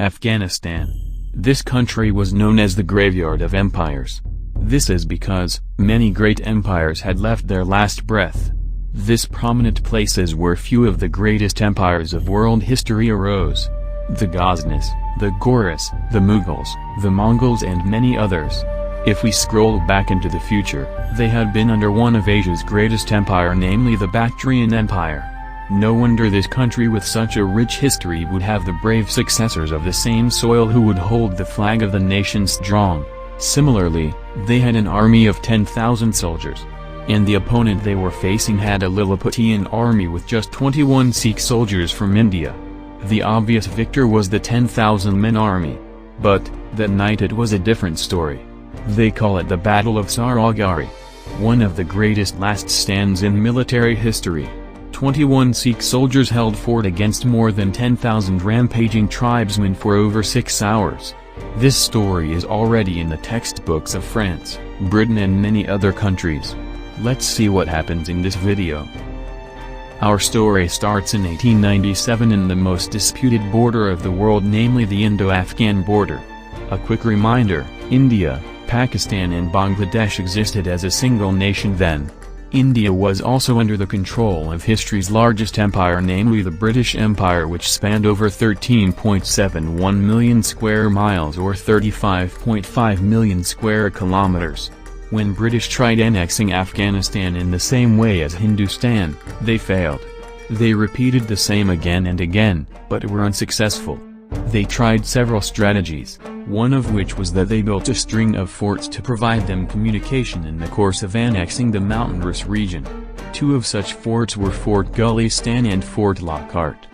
Afghanistan. This country was known as the graveyard of empires. This is because many great empires had left their last breath. This prominent place is where few of the greatest empires of world history arose. The Ghaznavis, the Ghurids, the Mughals, the Mongols and many others. If we scroll back into the future, they had been under one of Asia's greatest empire, namely the Bactrian Empire. No wonder this country with such a rich history would have the brave successors of the same soil who would hold the flag of the nation strong. Similarly, they had an army of 10,000 soldiers. And the opponent they were facing had a Lilliputian army with just 21 Sikh soldiers from India. The obvious victor was the 10,000-man army. But, that night it was a different story. They call it the Battle of Saragarhi. One of the greatest last stands in military history. 21 Sikh soldiers held fort against more than 10,000 rampaging tribesmen for over 6 hours. This story is already in the textbooks of France, Britain and many other countries. Let's see what happens in this video. Our story starts in 1897 in the most disputed border of the world, namely the Indo-Afghan border. A quick reminder, India, Pakistan and Bangladesh existed as a single nation then. India was also under the control of history's largest empire, namely the British Empire, which spanned over 13.71 million square miles or 35.5 million square kilometers. When British tried annexing Afghanistan in the same way as Hindustan, they failed. They repeated the same again and again, but were unsuccessful. They tried several strategies, one of which was that they built a string of forts to provide them communication in the course of annexing the mountainous region. Two of such forts were Fort Gulistan and Fort Lockhart.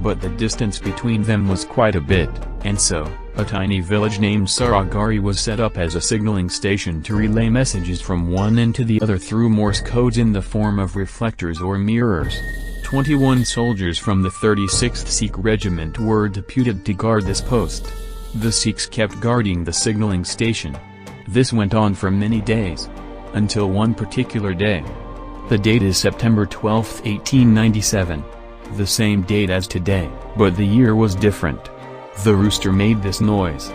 But the distance between them was quite a bit, and so, a tiny village named Saragarhi was set up as a signaling station to relay messages from one end to the other through Morse codes in the form of reflectors or mirrors. 21 soldiers from the 36th Sikh Regiment were deputed to guard this post. The Sikhs kept guarding the signaling station. This went on for many days. Until one particular day. The date is September 12, 1897. The same date as today, but the year was different. The rooster made this noise.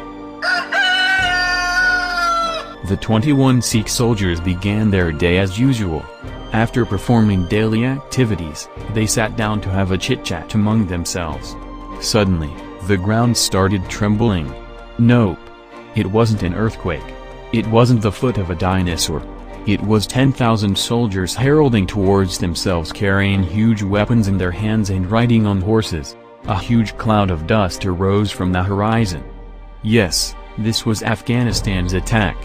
The 21 Sikh soldiers began their day as usual. After performing daily activities, they sat down to have a chit-chat among themselves. Suddenly, the ground started trembling. Nope. It wasn't an earthquake. It wasn't the foot of a dinosaur. It was 10,000 soldiers heralding towards themselves, carrying huge weapons in their hands and riding on horses. A huge cloud of dust arose from the horizon. Yes, this was Afghanistan's attack.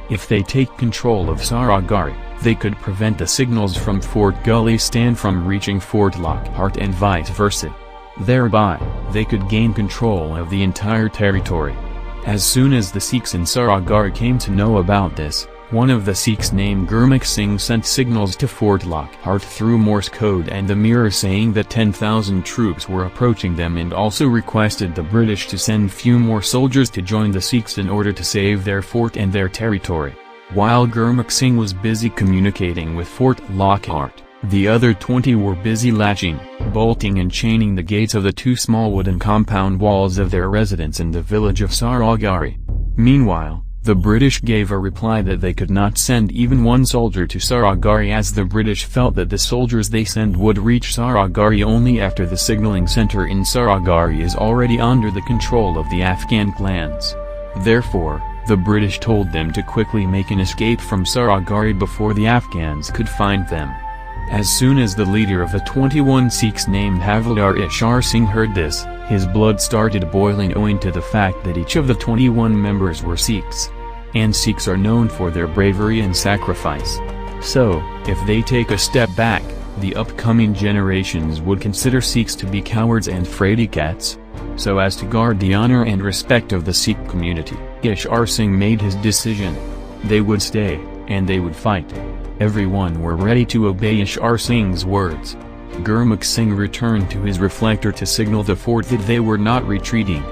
If they take control of Saragarhi, they could prevent the signals from Fort Gulistan from reaching Fort Lockhart and vice versa. Thereby, they could gain control of the entire territory. As soon as the Sikhs in Saragarhi came to know about this, one of the Sikhs named Gurmukh Singh sent signals to Fort Lockhart through Morse code and the mirror saying that 10,000 troops were approaching them, and also requested the British to send few more soldiers to join the Sikhs in order to save their fort and their territory. While Gurmukh Singh was busy communicating with Fort Lockhart, the other 20 were busy latching, bolting and chaining the gates of the two small wooden compound walls of their residence in the village of Saragarhi. Meanwhile, the British gave a reply that they could not send even one soldier to Saragarhi, as the British felt that the soldiers they sent would reach Saragarhi only after the signaling center in Saragarhi is already under the control of the Afghan clans. Therefore, the British told them to quickly make an escape from Saragarhi before the Afghans could find them. As soon as the leader of the 21 Sikhs named Havildar Ishar Singh heard this, his blood started boiling owing to the fact that each of the 21 members were Sikhs. And Sikhs are known for their bravery and sacrifice. So, if they take a step back, the upcoming generations would consider Sikhs to be cowards and fraidy cats. So as to guard the honor and respect of the Sikh community, Ishar Singh made his decision. They would stay, and they would fight. Everyone were ready to obey Ishar Singh's words. Gurmukh Singh returned to his reflector to signal the fort that they were not retreating.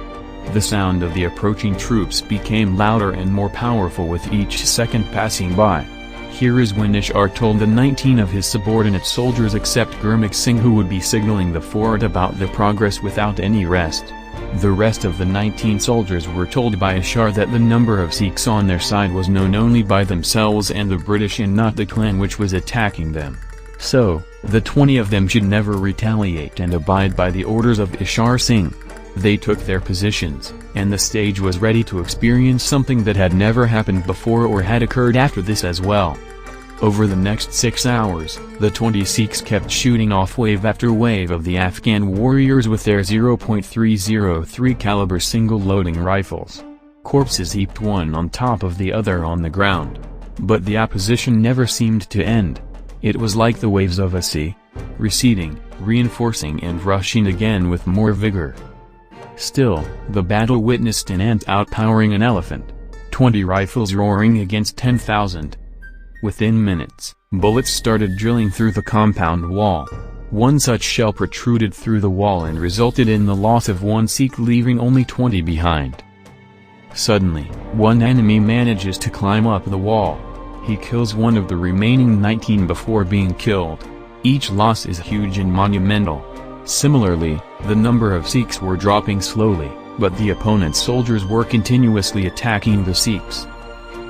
The sound of the approaching troops became louder and more powerful with each second passing by. Here is when Ishar told the 19 of his subordinate soldiers except Gurmukh Singh, who would be signaling the fort, about the progress without any rest. The rest of the 19 soldiers were told by Ishar that the number of Sikhs on their side was known only by themselves and the British and not the clan which was attacking them. So, the 20 of them should never retaliate and abide by the orders of Ishar Singh. They took their positions, and the stage was ready to experience something that had never happened before or had occurred after this as well. Over the next 6 hours, the 20 Sikhs kept shooting off wave after wave of the Afghan warriors with their .303 caliber single-loading rifles. Corpses heaped one on top of the other on the ground. But the opposition never seemed to end. It was like the waves of a sea, receding, reinforcing and rushing again with more vigor. Still, the battle witnessed an ant outpowering an elephant, 20 rifles roaring against 10,000. Within minutes, bullets started drilling through the compound wall. One such shell protruded through the wall and resulted in the loss of one Sikh, leaving only 20 behind. Suddenly, one enemy manages to climb up the wall. He kills one of the remaining 19 before being killed. Each loss is huge and monumental. Similarly, the number of Sikhs were dropping slowly, but the opponent's soldiers were continuously attacking the Sikhs.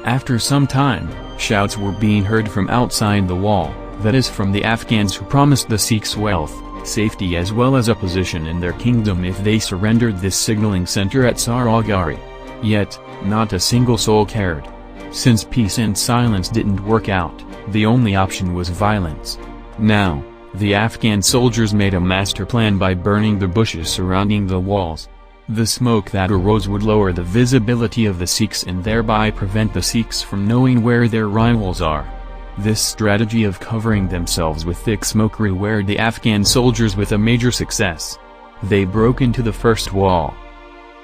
After some time, shouts were being heard from outside the wall, that is from the Afghans who promised the Sikhs wealth, safety as well as a position in their kingdom if they surrendered this signaling center at Saragarhi. Yet, not a single soul cared. Since peace and silence didn't work out, the only option was violence. Now, the Afghan soldiers made a master plan by burning the bushes surrounding the walls. The smoke that arose would lower the visibility of the Sikhs and thereby prevent the Sikhs from knowing where their rivals are. This strategy of covering themselves with thick smoke rewarded the Afghan soldiers with a major success. They broke into the first wall.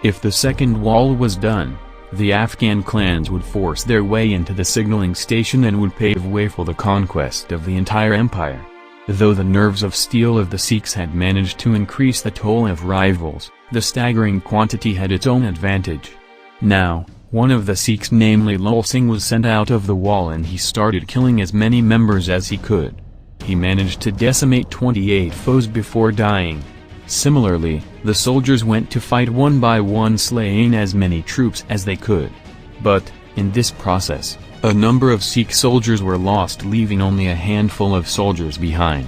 If the second wall was done, the Afghan clans would force their way into the signaling station and would pave way for the conquest of the entire empire. Though the nerves of steel of the Sikhs had managed to increase the toll of rivals, the staggering quantity had its own advantage. Now, one of the Sikhs, namely Lal Singh, was sent out of the wall and he started killing as many members as he could. He managed to decimate 28 foes before dying. Similarly, the soldiers went to fight one by one, slaying as many troops as they could. But, in this process, a number of Sikh soldiers were lost, leaving only a handful of soldiers behind.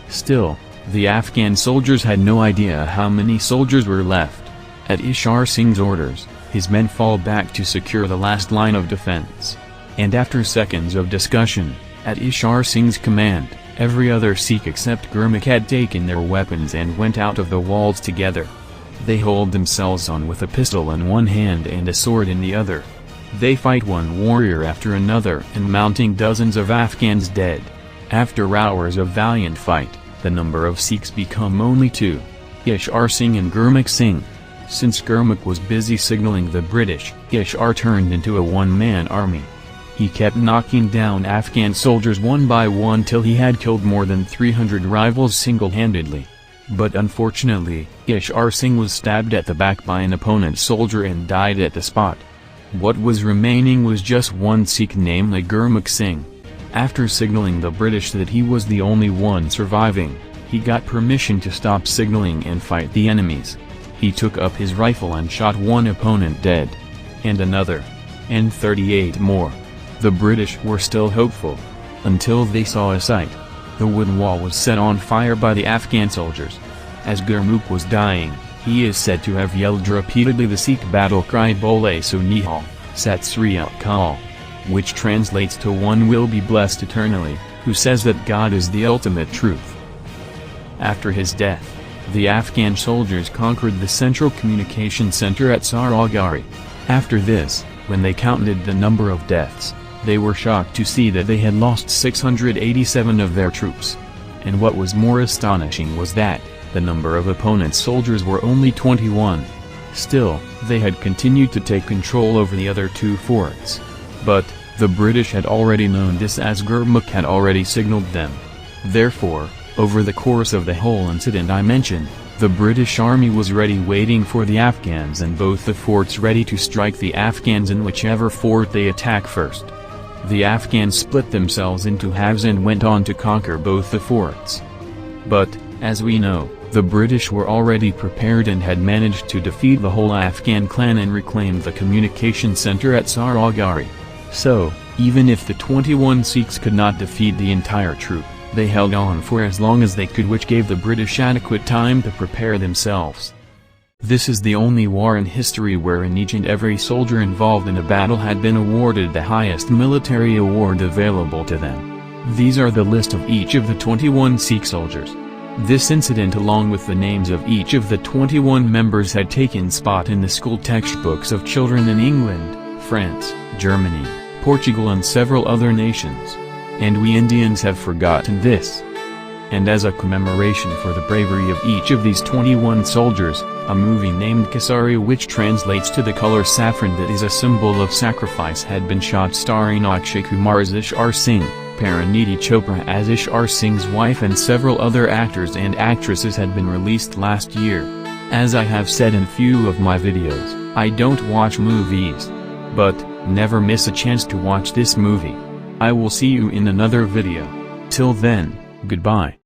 Still, the Afghan soldiers had no idea how many soldiers were left. At Ishar Singh's orders, his men fall back to secure the last line of defense. And after seconds of discussion, at Ishar Singh's command, every other Sikh except Gurmukh had taken their weapons and went out of the walls together. They hold themselves on with a pistol in one hand and a sword in the other. They fight one warrior after another and mounting dozens of Afghans dead. After hours of valiant fight, the number of Sikhs become only 2. Ishar Singh and Gurmukh Singh. Since Gurmukh was busy signaling the British, Ishar turned into a one-man army. He kept knocking down Afghan soldiers one by one till he had killed more than 300 rivals single-handedly. But unfortunately, Ishar Singh was stabbed at the back by an opponent's soldier and died at the spot. What was remaining was just one Sikh, namely Gurmukh Singh. After signaling the British that he was the only one surviving, he got permission to stop signaling and fight the enemies. He took up his rifle and shot one opponent dead. And another. And 38 more. The British were still hopeful. Until they saw a sight. The wooden wall was set on fire by the Afghan soldiers. As Gurmukh was dying, he is said to have yelled repeatedly the Sikh battle cry Bole So Nihal, Sat Sri Akal, which translates to "One will be blessed eternally, who says that God is the ultimate truth." After his death, the Afghan soldiers conquered the central communication center at Saragarhi. After this, when they counted the number of deaths, they were shocked to see that they had lost 687 of their troops. And what was more astonishing was that the number of opponents' soldiers were only 21. Still, they had continued to take control over the other 2 forts. But, the British had already known this, as Gurmukh had already signaled them. Therefore, over the course of the whole incident I mentioned, the British army was ready, waiting for the Afghans, and both the forts ready to strike the Afghans in whichever fort they attack first. The Afghans split themselves into halves and went on to conquer both the forts. But, as we know, The British were already prepared and had managed to defeat the whole Afghan clan and reclaimed the communication center at Saragarhi. So, even if the 21 Sikhs could not defeat the entire troop, they held on for as long as they could, which gave the British adequate time to prepare themselves. This is the only war in history wherein each and every soldier involved in a battle had been awarded the highest military award available to them. These are the list of each of the 21 Sikh soldiers. This incident along with the names of each of the 21 members had taken spot in the school textbooks of children in England, France, Germany, Portugal and several other nations. And we Indians have forgotten this. And as a commemoration for the bravery of each of these 21 soldiers, a movie named Kesari, which translates to the color saffron that is a symbol of sacrifice, had been shot, starring Akshay Kumar as Ishar Singh, Pariniti Chopra as Ishar Singh's wife and several other actors and actresses had been released last year. As I have said in few of my videos, I don't watch movies. But, never miss a chance to watch this movie. I will see you in another video. Till then, goodbye.